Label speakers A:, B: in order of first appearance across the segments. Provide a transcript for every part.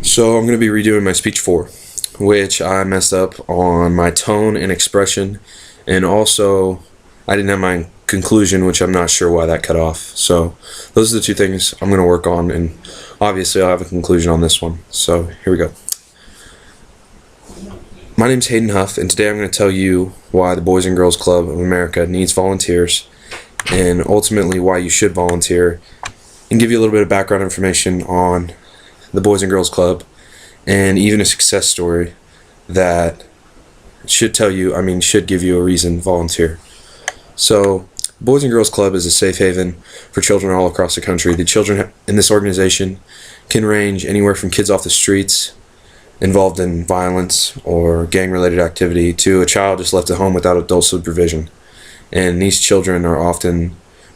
A: So I'm going to be redoing my speech 4, which I messed up on my tone and expression, and also I didn't have my conclusion, which I'm not sure why that cut off. So those are the two things I'm going to work on, and obviously I'll have a conclusion on this one. So here we go. My name's Hayden Huff, and today I'm going to tell you why the Boys and Girls Club of America needs volunteers, and ultimately why you should volunteer, and give you a little bit of background information on the Boys and Girls Club, and even a success story that should give you a reason to volunteer. So, Boys and Girls Club is a safe haven for children all across the country. The children in this organization can range anywhere from kids off the streets involved in violence or gang-related activity to a child just left at home without adult supervision. And these children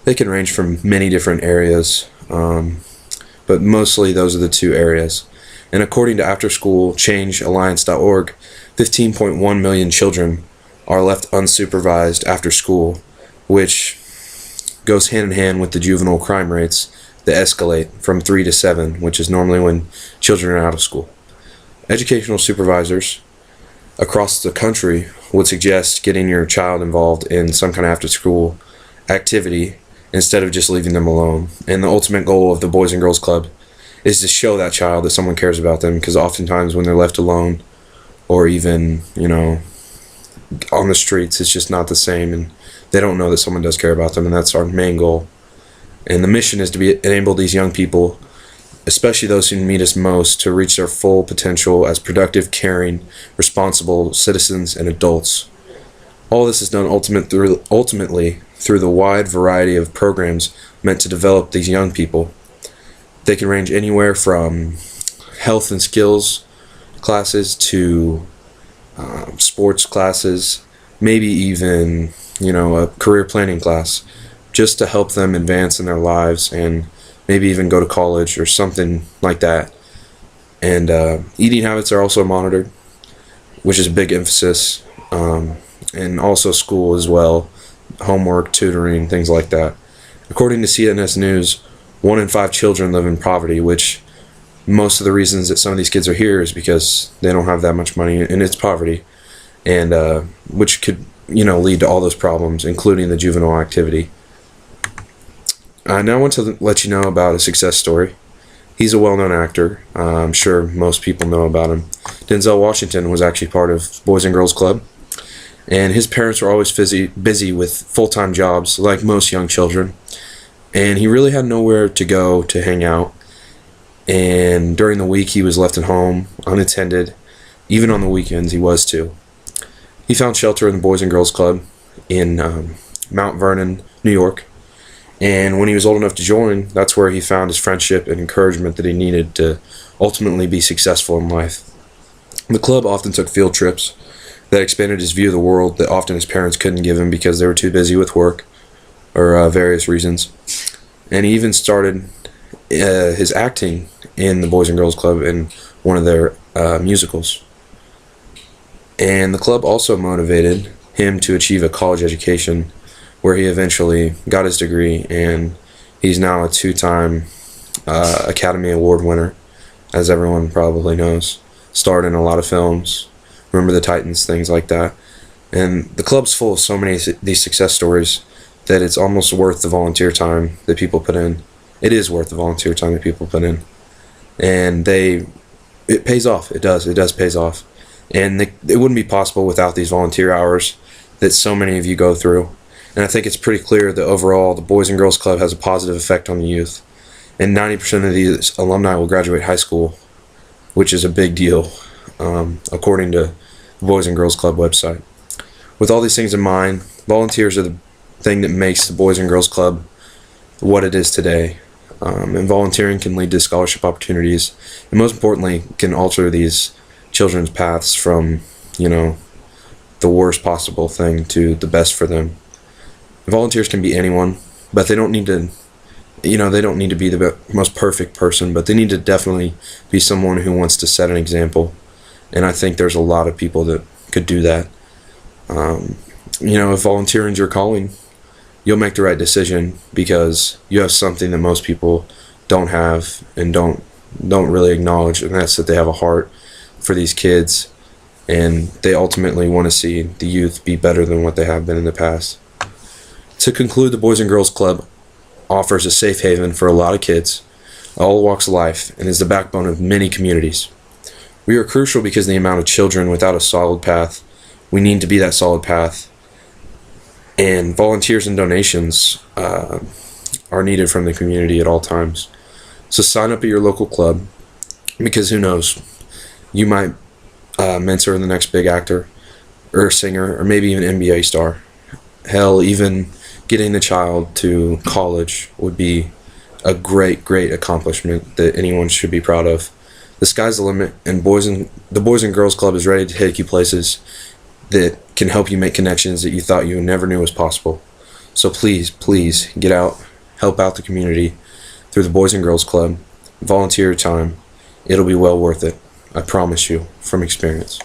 A: they can range from many different areas, but mostly those are the two areas. And according to AfterSchoolChangeAlliance.org, 15.1 million children are left unsupervised after school, which goes hand in hand with the juvenile crime rates that escalate from 3 to 7, which is normally when children are out of school. Educational supervisors across the country would suggest getting your child involved in some kind of after-school activity instead of just leaving them alone. And the ultimate goal of the Boys and Girls Club is to show that child that someone cares about them, because oftentimes when they're left alone or even, on the streets, it's just not the same, and they don't know that someone does care about them, and that's our main goal. And the mission is to enable these young people, especially those who need us most, to reach their full potential as productive, caring, responsible citizens and adults. All this is done ultimately through the wide variety of programs meant to develop these young people. They can range anywhere from health and skills classes to sports classes, maybe even, a career planning class, just to help them advance in their lives and maybe even go to college or something like that. And eating habits are also monitored, which is a big emphasis, and also school as well, homework, tutoring, things like that. According to CNS News, 1 in 5 children live in poverty, which most of the reasons that some of these kids are here is because they don't have that much money, and it's poverty, and which could lead to all those problems, including the juvenile activity. Now I want to let you know about a success story. He's a well-known actor. I'm sure most people know about him. Denzel Washington was actually part of Boys and Girls Club, and his parents were always busy with full-time jobs, like most young children, and he really had nowhere to go to hang out. And during the week, he was left at home, unattended. Even on the weekends, he was too. He found shelter in the Boys and Girls Club in Mount Vernon, New York. And when he was old enough to join, that's where he found his friendship and encouragement that he needed to ultimately be successful in life. The club often took field trips that expanded his view of the world that often his parents couldn't give him because they were too busy with work or various reasons. And he even started his acting in the Boys and Girls Club in one of their musicals. And the club also motivated him to achieve a college education, where he eventually got his degree, and he's now a 2-time Academy Award winner, as everyone probably knows. Starred in a lot of films, Remember the Titans, things like that. And the club's full of so many of these success stories that it's almost worth the volunteer time that people put in. It is worth the volunteer time that people put in. And it pays off. It does pays off. And it wouldn't be possible without these volunteer hours that so many of you go through. And I think it's pretty clear that overall the Boys and Girls Club has a positive effect on the youth. And 90% of these alumni will graduate high school, which is a big deal, according to the Boys and Girls Club website. With all these things in mind, volunteers are the thing that makes the Boys and Girls Club what it is today. And volunteering can lead to scholarship opportunities, and most importantly, can alter these children's paths from, the worst possible thing to the best for them. Volunteers can be anyone, but they don't need to, they don't need to be the most perfect person, but they need to definitely be someone who wants to set an example. And I think there's a lot of people that could do that. If volunteering's your calling, you'll make the right decision because you have something that most people don't have and don't don't really acknowledge, and that's that they have a heart for these kids, and they ultimately want to see the youth be better than what they have been in the past. To conclude, the Boys and Girls Club offers a safe haven for a lot of kids, all walks of life, and is the backbone of many communities. We are crucial because of the amount of children without a solid path. We need to be that solid path, and volunteers and donations are needed from the community at all times. So sign up at your local club, because who knows, you might mentor the next big actor or singer or maybe even NBA star. Hell, even getting the child to college would be a great accomplishment that anyone should be proud of. The sky's the limit, and the Boys and Girls Club is ready to take you places that can help you make connections that you thought you never knew was possible. So please get out, help out the community through the Boys and Girls Club. Volunteer your time. It'll be well worth it. I promise you, from experience.